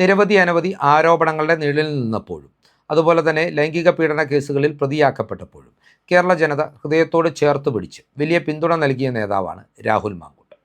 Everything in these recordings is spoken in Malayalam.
അനവധി ആരോപണങ്ങളുടെ നിഴലിൽ നിന്നപ്പോഴും അതുപോലെ തന്നെ ലൈംഗിക പീഡന കേസുകളിൽ പ്രതിയാക്കപ്പെട്ടപ്പോഴും കേരള ജനത ഹൃദയത്തോട് ചേർത്ത് പിടിച്ച് വലിയ പിന്തുണ നൽകിയ നേതാവാണ് രാഹുൽ മാങ്കൂട്ടം.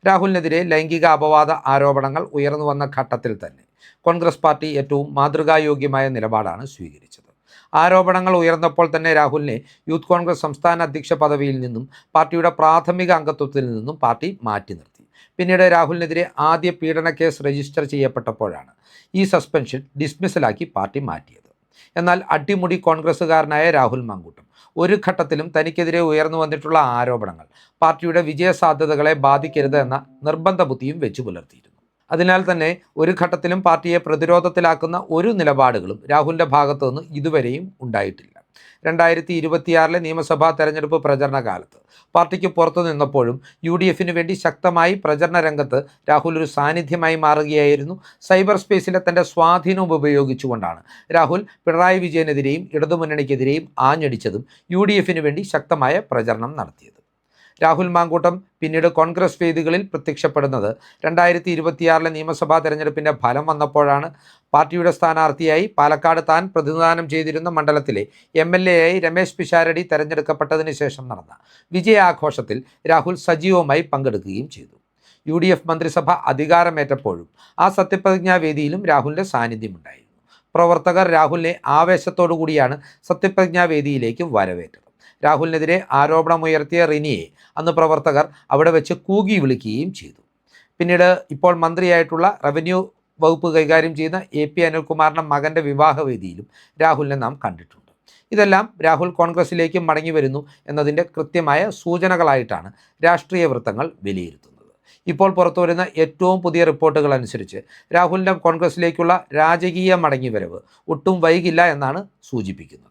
രാഹുലിനെതിരെ ലൈംഗിക അപവാദ ആരോപണങ്ങൾ ഉയർന്നു വന്ന ഘട്ടത്തിൽ തന്നെ കോൺഗ്രസ് പാർട്ടി ഏറ്റവും മാതൃകായോഗ്യമായ നിലപാടാണ് സ്വീകരിച്ചത്. ആരോപണങ്ങൾ ഉയർന്നപ്പോൾ തന്നെ രാഹുലിനെ യൂത്ത് കോൺഗ്രസ് സംസ്ഥാന അധ്യക്ഷ പദവിയിൽ നിന്നും പാർട്ടിയുടെ പ്രാഥമിക അംഗത്വത്തിൽ നിന്നും പാർട്ടി മാറ്റി നിർത്തി. പിന്നീട് രാഹുലിനെതിരെ ആദ്യ പീഡന കേസ് രജിസ്റ്റർ ചെയ്യപ്പെട്ടപ്പോഴാണ് ഈ സസ്പെൻഷൻ ഡിസ്മിസലാക്കി പാർട്ടി മാറ്റിയത്. എന്നാൽ അടിമുടി കോൺഗ്രസ്സുകാരനായ രാഹുൽ മാങ്കൂട്ടം ഒരു ഘട്ടത്തിലും തനിക്കെതിരെ ഉയർന്നു വന്നിട്ടുള്ള ആരോപണങ്ങൾ പാർട്ടിയുടെ വിജയസാധ്യതകളെ ബാധിക്കരുത് എന്ന നിർബന്ധ ബുദ്ധിയും വെച്ചു പുലർത്തിയിരുന്നു. അതിനാൽ തന്നെ ഒരു ഘട്ടത്തിലും പാർട്ടിയെ പ്രതിരോധത്തിലാക്കുന്ന ഒരു നിലപാടുകളും രാഹുലിൻ്റെ ഭാഗത്തു നിന്ന് ഇതുവരെയും ഉണ്ടായിട്ടില്ല. 2026 നിയമസഭാ തെരഞ്ഞെടുപ്പ് പ്രചരണ കാലത്ത് പാർട്ടിക്ക് പുറത്തു നിന്നപ്പോഴും UDFിന് വേണ്ടി ശക്തമായി പ്രചരണ രംഗത്ത് രാഹുൽ ഒരു സാന്നിധ്യമായി മാറുകയായിരുന്നു. സൈബർ സ്പേസിലെ തൻ്റെ സ്വാധീനം ഉപയോഗിച്ചുകൊണ്ടാണ് രാഹുൽ പിണറായി വിജയനെതിരെയും ഇടതുമുന്നണിക്കെതിരെയും ആഞ്ഞടിച്ചതും UDFിന് വേണ്ടി ശക്തമായ പ്രചരണം നടത്തിയത്. രാഹുൽ മാങ്കൂട്ടം പിന്നീട് കോൺഗ്രസ് വേദികളിൽ പ്രത്യക്ഷപ്പെടുന്നത് 2026 നിയമസഭാ തെരഞ്ഞെടുപ്പിൻ്റെ ഫലം വന്നപ്പോഴാണ്. പാർട്ടിയുടെ സ്ഥാനാർത്ഥിയായി പാലക്കാട് താൻ പ്രതിനിധാനം ചെയ്തിരുന്ന മണ്ഡലത്തിലെ MLA ആയി രമേശ് പിഷാരടി തെരഞ്ഞെടുക്കപ്പെട്ടതിന് ശേഷം നടന്ന വിജയാഘോഷത്തിൽ രാഹുൽ സജീവമായി പങ്കെടുക്കുകയും ചെയ്തു. UDF മന്ത്രിസഭ അധികാരമേറ്റപ്പോഴും ആ സത്യപ്രതിജ്ഞാ വേദിയിലും രാഹുലിൻ്റെ സാന്നിധ്യമുണ്ടായിരുന്നു. പ്രവർത്തകർ രാഹുലിനെ ആവേശത്തോടു കൂടിയാണ് സത്യപ്രതിജ്ഞാ വേദിയിലേക്ക് വരവേറ്റത്. രാഹുലിനെതിരെ ആരോപണമുയർത്തിയ റിനിയെ അന്ന് പ്രവർത്തകർ അവിടെ വെച്ച് കൂകി വിളിക്കുകയും ചെയ്തു. പിന്നീട് ഇപ്പോൾ മന്ത്രിയായിട്ടുള്ള റവന്യൂ വകുപ്പ് കൈകാര്യം ചെയ്യുന്ന AP അനിൽകുമാറിൻ്റെ മകൻ്റെ വിവാഹവേദിയിലും രാഹുലിനെ നാം കണ്ടിട്ടുണ്ട്. ഇതെല്ലാം രാഹുൽ കോൺഗ്രസിലേക്ക് മടങ്ങി വരുന്നു എന്നതിൻ്റെ കൃത്യമായ സൂചനകളായിട്ടാണ് രാഷ്ട്രീയ വൃത്തങ്ങൾ വിലയിരുത്തുന്നത്. ഇപ്പോൾ പുറത്തുവരുന്ന ഏറ്റവും പുതിയ റിപ്പോർട്ടുകൾ അനുസരിച്ച് രാഹുലിൻ്റെ കോൺഗ്രസിലേക്കുള്ള രാജകീയ മടങ്ങിവരവ് ഒട്ടും വൈകില്ല എന്നാണ് സൂചിപ്പിക്കുന്നത്.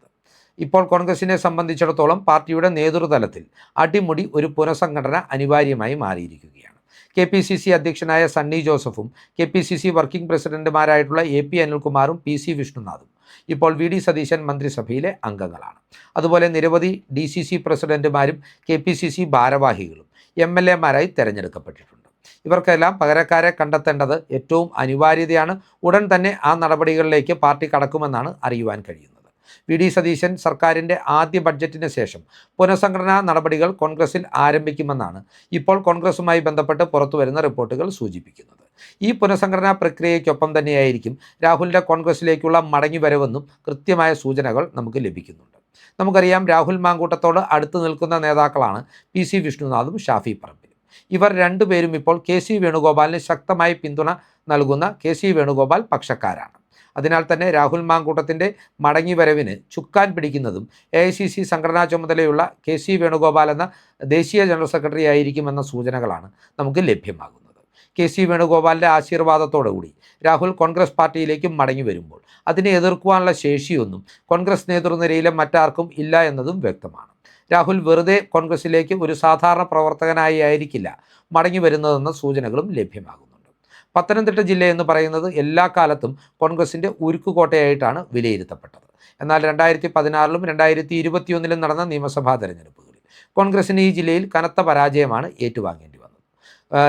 ഇപ്പോൾ കോൺഗ്രസിനെ സംബന്ധിച്ചിടത്തോളം പാർട്ടിയുടെ നേതൃതലത്തിൽ അടിമുടി ഒരു പുനഃസംഘടന അനിവാര്യമായി മാറിയിരിക്കുകയാണ്. KPCC അധ്യക്ഷനായ സണ്ണി ജോസഫും KPCC വർക്കിംഗ് പ്രസിഡന്റുമാരായിട്ടുള്ള AP അനിൽകുമാറും PC വിഷ്ണുനാഥും ഇപ്പോൾ VD സതീശൻ മന്ത്രിസഭയിലെ അംഗങ്ങളാണ്. അതുപോലെ നിരവധി DCC പ്രസിഡന്റുമാരും KPCC ഭാരവാഹികളും MLA മാരായി തിരഞ്ഞെടുക്കപ്പെട്ടിട്ടുണ്ട്. ഇവർക്കെല്ലാം പകരക്കാരെ കണ്ടെത്തേണ്ടത് ഏറ്റവും അനിവാര്യതയാണ്. ഉടൻ തന്നെ ആ നടപടികളിലേക്ക് പാർട്ടി കടക്കുമെന്നാണ് അറിയുവാൻ കഴിയുന്നത്. VD സതീശൻ സർക്കാരിൻ്റെ ആദ്യ ബഡ്ജറ്റിന് ശേഷം പുനഃസംഘടനാ നടപടികൾ കോൺഗ്രസിൽ ആരംഭിക്കുമെന്നാണ് ഇപ്പോൾ കോൺഗ്രസുമായി ബന്ധപ്പെട്ട് പുറത്തുവരുന്ന റിപ്പോർട്ടുകൾ സൂചിപ്പിക്കുന്നത്. ഈ പുനഃസംഘടനാ പ്രക്രിയയ്ക്കൊപ്പം തന്നെയായിരിക്കും രാഹുലിൻ്റെ കോൺഗ്രസിലേക്കുള്ള മടങ്ങിവരവെന്നും കൃത്യമായ സൂചനകൾ നമുക്ക് ലഭിക്കുന്നുണ്ട്. നമുക്കറിയാം, രാഹുൽ മാങ്കൂട്ടത്തോട് അടുത്ത് നിൽക്കുന്ന നേതാക്കളാണ് PC വിഷ്ണുനാഥും ഷാഫി പറമ്പിലും. ഇവർ രണ്ടുപേരും ഇപ്പോൾ KC വേണുഗോപാലിന് ശക്തമായി പിന്തുണ നൽകുന്ന KC വേണുഗോപാൽ പക്ഷക്കാരാണ്. അതിനാൽ തന്നെ രാഹുൽ മാങ്കൂട്ടത്തിൻ്റെ മടങ്ങിവരവിന് ചുക്കാൻ പിടിക്കുന്നതും AICC സംഘടനാ ചുമതലയുള്ള KC വേണുഗോപാൽ എന്ന ദേശീയ ജനറൽ സെക്രട്ടറി ആയിരിക്കുമെന്ന സൂചനകളാണ് നമുക്ക് ലഭ്യമാകുന്നത്. KC വേണുഗോപാലിൻ്റെ ആശീർവാദത്തോടുകൂടി രാഹുൽ കോൺഗ്രസ് പാർട്ടിയിലേക്ക് മടങ്ങി വരുമ്പോൾ അതിനെ എതിർക്കുവാനുള്ള ശേഷിയൊന്നും കോൺഗ്രസ് നേതൃനിരയിലെ മറ്റാർക്കും ഇല്ല എന്നതും വ്യക്തമാണ്. രാഹുൽ വെറുതെ കോൺഗ്രസിലേക്ക് ഒരു സാധാരണ പ്രവർത്തകനായി ആയിരിക്കില്ല മടങ്ങി വരുന്നതെന്ന സൂചനകളും ലഭ്യമാകുന്നുണ്ട്. പത്തനംതിട്ട ജില്ല എന്ന് പറയുന്നത് എല്ലാ കാലത്തും കോൺഗ്രസിൻ്റെ ഉരുക്കുകോട്ടയായിട്ടാണ് വിലയിരുത്തപ്പെട്ടത്. എന്നാൽ 2016 2021 നടന്ന നിയമസഭാ തെരഞ്ഞെടുപ്പുകളിൽ കോൺഗ്രസിന് ഈ ജില്ലയിൽ കനത്ത പരാജയമാണ് ഏറ്റുവാങ്ങേണ്ടി വന്നത്.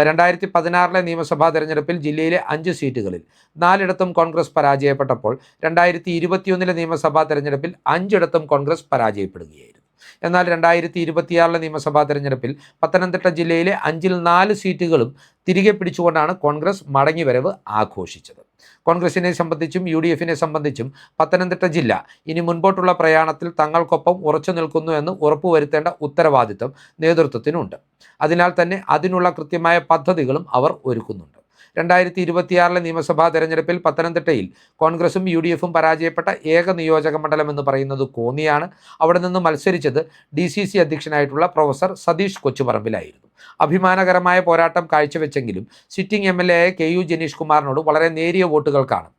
2016 നിയമസഭാ തെരഞ്ഞെടുപ്പിൽ ജില്ലയിലെ 5 സീറ്റുകളിൽ 4ഇടത്തും കോൺഗ്രസ് പരാജയപ്പെട്ടപ്പോൾ 2021 നിയമസഭാ തെരഞ്ഞെടുപ്പിൽ 5ഇടത്തും കോൺഗ്രസ് പരാജയപ്പെടുകയായിരുന്നു. എന്നാൽ 2026 നിയമസഭാ തെരഞ്ഞെടുപ്പിൽ പത്തനംതിട്ട ജില്ലയിലെ 5ൽ 4 സീറ്റുകളും തിരികെ പിടിച്ചുകൊണ്ടാണ് കോൺഗ്രസ് മടങ്ങിവരവ് ആഘോഷിച്ചത്. കോൺഗ്രസിനെ സംബന്ധിച്ചും UDFിനെ സംബന്ധിച്ചും പത്തനംതിട്ട ജില്ല ഇനി മുൻപോട്ടുള്ള പ്രയാണത്തിൽ തങ്ങൾക്കൊപ്പം ഉറച്ചു നിൽക്കുന്നു എന്ന് ഉറപ്പുവരുത്തേണ്ട ഉത്തരവാദിത്തം നേതൃത്വത്തിനുണ്ട്. അതിനാൽ തന്നെ അതിനുള്ള കൃത്യമായ പദ്ധതികളും അവർ ഒരുക്കുന്നുണ്ട്. 2026 നിയമസഭാ തെരഞ്ഞെടുപ്പിൽ പത്തനംതിട്ടയിൽ കോൺഗ്രസും UDFും പരാജയപ്പെട്ട ഏക നിയോജക മണ്ഡലം എന്ന് പറയുന്നത് കോന്നിയാണ്. അവിടെ നിന്ന് മത്സരിച്ചത് DCC അധ്യക്ഷനായിട്ടുള്ള പ്രൊഫസർ സതീഷ് കൊച്ചുപറമ്പിലായിരുന്നു. അഭിമാനകരമായ പോരാട്ടം കാഴ്ചവെച്ചെങ്കിലും സിറ്റിംഗ് MLA ആയ KU ജനീഷ് കുമാറിനോട് വളരെ നേരിയ വോട്ടുകൾക്കാണ്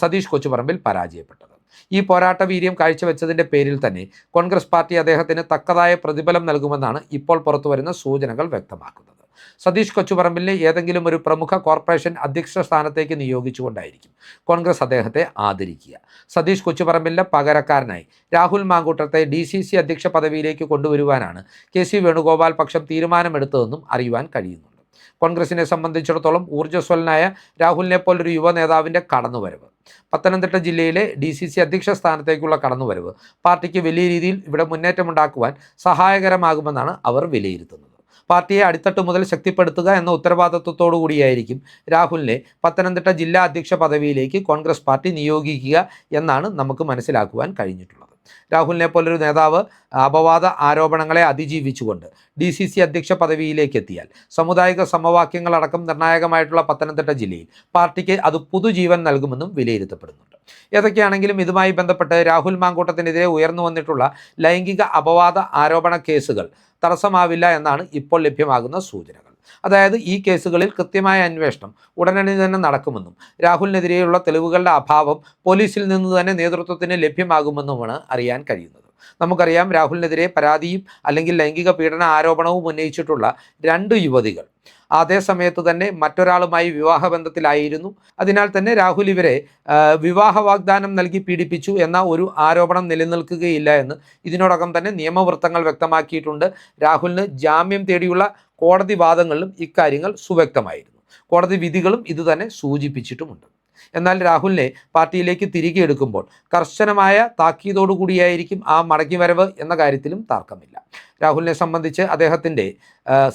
സതീഷ് കൊച്ചുപറമ്പിൽ പരാജയപ്പെട്ടത്. ഈ പോരാട്ട വീര്യം കാഴ്ചവെച്ചതിൻ്റെ പേരിൽ തന്നെ കോൺഗ്രസ് പാർട്ടി അദ്ദേഹത്തിന് തക്കതായ പ്രതിഫലം നൽകുമെന്നാണ് ഇപ്പോൾ പുറത്തുവരുന്ന സൂചനകൾ വ്യക്തമാക്കുന്നത്. സതീഷ് കൊച്ചുപറമ്പിലിനെ ഏതെങ്കിലും ഒരു പ്രമുഖ കോർപ്പറേഷൻ അധ്യക്ഷ സ്ഥാനത്തേക്ക് നിയോഗിച്ചുകൊണ്ടായിരിക്കും കോൺഗ്രസ് അദ്ദേഹത്തെ ആദരിക്കുക. സതീഷ് കൊച്ചുപറമ്പിലിൻ്റെ പകരക്കാരനായി രാഹുൽ മാങ്കൂട്ടത്തെ DCC അധ്യക്ഷ പദവിയിലേക്ക് കൊണ്ടുവരുവാനാണ് KC വേണുഗോപാൽ പക്ഷം തീരുമാനമെടുത്തതെന്നും അറിയുവാൻ കഴിയുന്നുണ്ട്. കോൺഗ്രസിനെ സംബന്ധിച്ചിടത്തോളം ഊർജ്ജസ്വലനായ രാഹുലിനെ പോലൊരു യുവ നേതാവിൻ്റെ കടന്നുവരവ്, പത്തനംതിട്ട ജില്ലയിലെ DCC അധ്യക്ഷ സ്ഥാനത്തേക്കുള്ള കടന്നുവരവ് പാർട്ടിക്ക് വലിയ രീതിയിൽ ഇവിടെ മുന്നേറ്റമുണ്ടാക്കുവാൻ സഹായകരമാകുമെന്നാണ് അവർ വിലയിരുത്തുന്നത്. പാർട്ടിയെ അടിത്തട്ട് മുതൽ ശക്തിപ്പെടുത്തുക എന്ന ഉത്തരവാദിത്വത്തോടു കൂടിയായിരിക്കും രാഹുലിനെ പത്തനംതിട്ട ജില്ലാ അധ്യക്ഷ പദവിയിലേക്ക് കോൺഗ്രസ് പാർട്ടി നിയോഗിക്കുക എന്നാണ് നമുക്ക് മനസ്സിലാക്കുവാൻ കഴിഞ്ഞിട്ടുള്ളത്. രാഹുലിനെ പോലൊരു നേതാവ് അപവാദ ആരോപണങ്ങളെ അതിജീവിച്ചുകൊണ്ട് DCC അധ്യക്ഷ പദവിയിലേക്ക് എത്തിയാൽ സാമുദായിക സമവാക്യങ്ങളടക്കം നിർണായകമായിട്ടുള്ള പത്തനംതിട്ട ജില്ലയിൽ പാർട്ടിക്ക് അത് പുതുജീവൻ നൽകുമെന്നും വിലയിരുത്തപ്പെടുന്നുണ്ട്. ഏതൊക്കെയാണെങ്കിലും ഇതുമായി ബന്ധപ്പെട്ട് രാഹുൽ മാങ്കൂട്ടത്തിനെതിരെ ഉയർന്നു വന്നിട്ടുള്ള ലൈംഗിക അപവാദ ആരോപണ കേസുകൾ തടസ്സമാവില്ല എന്നാണ് ഇപ്പോൾ ലഭ്യമാകുന്ന സൂചനകൾ. അതായത് ഈ കേസുകളിൽ കൃത്യമായ അന്വേഷണം ഉടനടി തന്നെ നടക്കുമെന്നും രാഹുലിനെതിരെയുള്ള തെളിവുകളുടെ അഭാവം പോലീസിൽ നിന്ന് തന്നെ നേതൃത്വത്തിന് ലഭ്യമാകുമെന്നുമാണ് അറിയാൻ കഴിയുന്നത്. നമുക്കറിയാം, രാഹുലിനെതിരെ പരാതിയും അല്ലെങ്കിൽ ലൈംഗിക പീഡന ആരോപണവും ഉന്നയിച്ചിട്ടുള്ള 2 യുവതികൾ അതേ സമയത്ത് തന്നെ മറ്റൊരാളുമായി വിവാഹബന്ധത്തിലായിരുന്നു. അതിനാൽ തന്നെ രാഹുൽ ഇവരെ വിവാഹ വാഗ്ദാനം നൽകി പീഡിപ്പിച്ചു എന്ന ഒരു ആരോപണം നിലനിൽക്കുകയില്ല എന്ന് ഇതിനോടകം തന്നെ നിയമവൃത്തങ്ങൾ വ്യക്തമാക്കിയിട്ടുണ്ട്. രാഹുലിന് ജാമ്യം തേടിയുള്ള കോടതി വാദങ്ങളിലും ഇക്കാര്യങ്ങൾ സുവ്യക്തമായിരുന്നു. കോടതി വിധികളും ഇതുതന്നെ സൂചിപ്പിച്ചിട്ടുമുണ്ട്. എന്നാൽ രാഹുലിനെ പാർട്ടിയിലേക്ക് തിരികെ എടുക്കുമ്പോൾ കർശനമായ താക്കീതോടുകൂടിയായിരിക്കും ആ മടങ്ങിവരവ് എന്ന കാര്യത്തിലും തർക്കമില്ല. രാഹുലിനെ സംബന്ധിച്ച് അദ്ദേഹത്തിൻ്റെ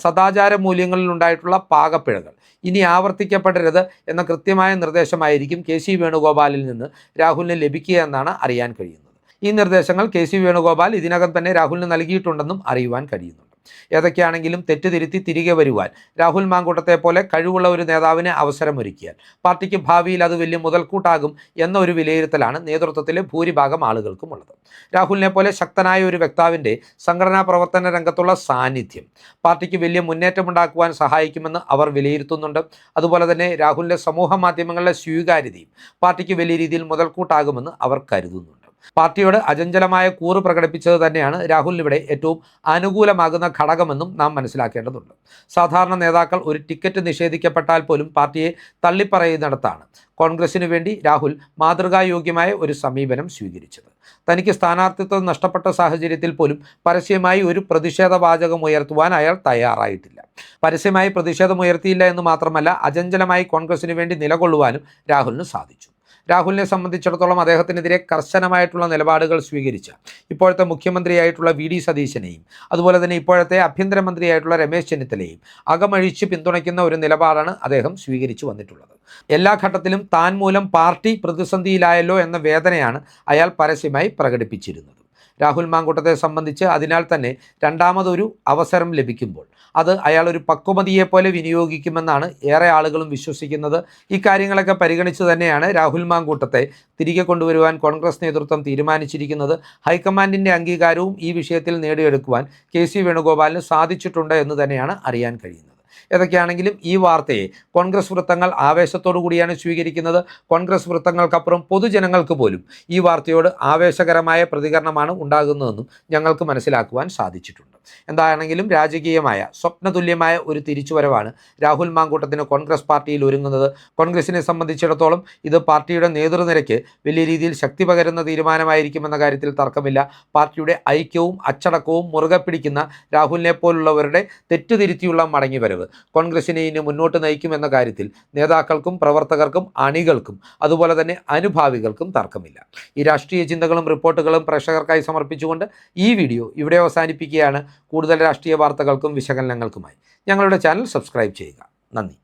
സദാചാര മൂല്യങ്ങളിൽ ഉണ്ടായിട്ടുള്ള പാകപ്പിഴകൾ ഇനി ആവർത്തിക്കപ്പെടരുത് എന്ന കൃത്യമായ നിർദ്ദേശമായിരിക്കും KC വേണുഗോപാലിൽ നിന്ന് രാഹുലിന് ലഭിക്കുക എന്നാണ് അറിയാൻ കഴിയുന്നത്. ഈ നിർദ്ദേശങ്ങൾ KC വേണുഗോപാൽ ഇതിനകം തന്നെ രാഹുലിന് നൽകിയിട്ടുണ്ടെന്നും അറിയുവാൻ കഴിയുന്നുണ്ട്. ഏതൊക്കെയാണെങ്കിലും തെറ്റുതിരുത്തി തിരികെ വരുവാൻ രാഹുൽ മാങ്കൂട്ടത്തെ പോലെ കഴിവുള്ള ഒരു നേതാവിന് അവസരമൊരുക്കിയാൽ പാർട്ടിക്ക് ഭാവിയിൽ അത് വലിയ മുതൽക്കൂട്ടാകും എന്ന ഒരു വിലയിരുത്തലാണ് നേതൃത്വത്തിലെ ഭൂരിഭാഗം ആളുകൾക്കും ഉള്ളത്. രാഹുലിനെ പോലെ ശക്തനായ ഒരു വക്താവിൻ്റെ സംഘടനാ പ്രവർത്തന രംഗത്തുള്ള സാന്നിധ്യം പാർട്ടിക്ക് വലിയ മുന്നേറ്റമുണ്ടാക്കുവാൻ സഹായിക്കുമെന്ന് അവർ വിലയിരുത്തുന്നുണ്ട്. അതുപോലെ തന്നെ രാഹുലിൻ്റെ സമൂഹ മാധ്യമങ്ങളിലെ സ്വീകാര്യതയും പാർട്ടിക്ക് വലിയ രീതിയിൽ മുതൽക്കൂട്ടാകുമെന്ന് അവർ കരുതുന്നുണ്ട്. പാർട്ടിയോട് അചഞ്ചലമായ കൂറ് പ്രകടിപ്പിച്ചത് തന്നെയാണ് രാഹുലിന് ഇവിടെ ഏറ്റവും അനുകൂലമാകുന്ന ഘടകമെന്നും നാം മനസ്സിലാക്കേണ്ടതുണ്ട്. സാധാരണ നേതാക്കൾ ഒരു ടിക്കറ്റ് നിഷേധിക്കപ്പെട്ടാൽ പോലും പാർട്ടിയെ തള്ളിപ്പറയുന്നിടത്താണ് കോൺഗ്രസിനു വേണ്ടി രാഹുൽ മാതൃകായോഗ്യമായ ഒരു സമീപനം സ്വീകരിച്ചത്. തനിക്ക് സ്ഥാനാർത്ഥിത്വം നഷ്ടപ്പെട്ട സാഹചര്യത്തിൽ പോലും പരസ്യമായി ഒരു പ്രതിഷേധ വാചകം ഉയർത്തുവാൻ അയാൾ തയ്യാറായിട്ടില്ല. പരസ്യമായി പ്രതിഷേധമുയർത്തിയില്ല എന്ന് മാത്രമല്ല, അചഞ്ചലമായി കോൺഗ്രസിനു വേണ്ടി നിലകൊള്ളുവാനും രാഹുലിന് സാധിച്ചു. രാഹുലിനെ സംബന്ധിച്ചിടത്തോളം അദ്ദേഹത്തിനെതിരെ കർശനമായിട്ടുള്ള നിലപാടുകൾ സ്വീകരിച്ച ഇപ്പോഴത്തെ മുഖ്യമന്ത്രിയായിട്ടുള്ള VD സതീശനെയും അതുപോലെ തന്നെ ഇപ്പോഴത്തെ ആഭ്യന്തരമന്ത്രിയായിട്ടുള്ള രമേശ് ചെന്നിത്തലയെയും അകമഴിച്ച് പിന്തുണയ്ക്കുന്ന ഒരു നിലപാടാണ് അദ്ദേഹം സ്വീകരിച്ചു വന്നിട്ടുള്ളത്. എല്ലാ ഘട്ടത്തിലും താൻ മൂലം പാർട്ടി പ്രതിസന്ധിയിലായല്ലോ എന്ന വേദനയാണ് അയാൾ പരസ്യമായി പ്രകടിപ്പിച്ചിരുന്നത്. രാഹുൽ മാങ്കൂട്ടത്തെ സംബന്ധിച്ച് അതിനാൽ തന്നെ രണ്ടാമതൊരു അവസരം ലഭിക്കുമ്പോൾ അത് അയാൾ ഒരു പക്വമതിയെപ്പോലെ വിനിയോഗിക്കുമെന്നാണ് ഏറെ ആളുകളും വിശ്വസിക്കുന്നത്. ഈ കാര്യങ്ങളൊക്കെ പരിഗണിച്ച് തന്നെയാണ് രാഹുൽ മാങ്കൂട്ടത്തെ തിരികെ കൊണ്ടുവരുവാൻ കോൺഗ്രസ് നേതൃത്വം തീരുമാനിച്ചിരിക്കുന്നത്. ഹൈക്കമാൻഡിൻ്റെ അംഗീകാരവും ഈ വിഷയത്തിൽ നേടിയെടുക്കുവാൻ KC വേണുഗോപാലിന് സാധിച്ചിട്ടുണ്ട് എന്ന് തന്നെയാണ് അറിയാൻ കഴിയുന്നത്. ഏതൊക്കെയാണെങ്കിലും ഈ വാർത്തയെ കോൺഗ്രസ് വൃത്തങ്ങൾ ആവേശത്തോടു കൂടിയാണ് സ്വീകരിക്കുന്നത്. കോൺഗ്രസ് വൃത്തങ്ങൾക്കപ്പുറം പൊതുജനങ്ങൾക്ക് പോലും ഈ വാർത്തയോട് ആവേശകരമായ പ്രതികരണമാണ് ഉണ്ടാകുന്നതെന്നും ഞങ്ങൾക്ക് മനസ്സിലാക്കുവാൻ സാധിച്ചിട്ടുണ്ട്. എന്താണെങ്കിലും രാജകീയമായ സ്വപ്നതുല്യമായ ഒരു തിരിച്ചുവരവാണ് രാഹുൽ മാങ്കൂട്ടത്തിന് കോൺഗ്രസ് പാർട്ടിയിൽ ഒരുങ്ങുന്നത്. കോൺഗ്രസിനെ സംബന്ധിച്ചിടത്തോളം ഇത് പാർട്ടിയുടെ നേതൃനിരയ്ക്ക് വലിയ രീതിയിൽ ശക്തി പകരുന്ന തീരുമാനമായിരിക്കുമെന്ന കാര്യത്തിൽ തർക്കമില്ല. പാർട്ടിയുടെ ഐക്യവും അച്ചടക്കവും മുറുകെ പിടിക്കുന്ന രാഹുലിനെ പോലുള്ളവരുടെ തെറ്റുതിരുത്തിയുള്ള മടങ്ങിവരവ് കോൺഗ്രസിനെ ഇനി മുന്നോട്ട് നയിക്കുമെന്ന കാര്യത്തിൽ നേതാക്കൾക്കും പ്രവർത്തകർക്കും അണികൾക്കും അതുപോലെ തന്നെ അനുഭാവികൾക്കും തർക്കമില്ല. ഈ രാഷ്ട്രീയ ചിന്തകളും റിപ്പോർട്ടുകളും പ്രേക്ഷകർക്കായി സമർപ്പിച്ചുകൊണ്ട് ഈ വീഡിയോ ഇവിടെ അവസാനിപ്പിക്കുകയാണ്. കൂടുതൽ രാഷ്ട്രീയ വാർത്തകൾക്കും വിശകലനങ്ങൾക്കുമായി ഞങ്ങളുടെ ചാനൽ സബ്സ്ക്രൈബ് ചെയ്യുക. നന്ദി.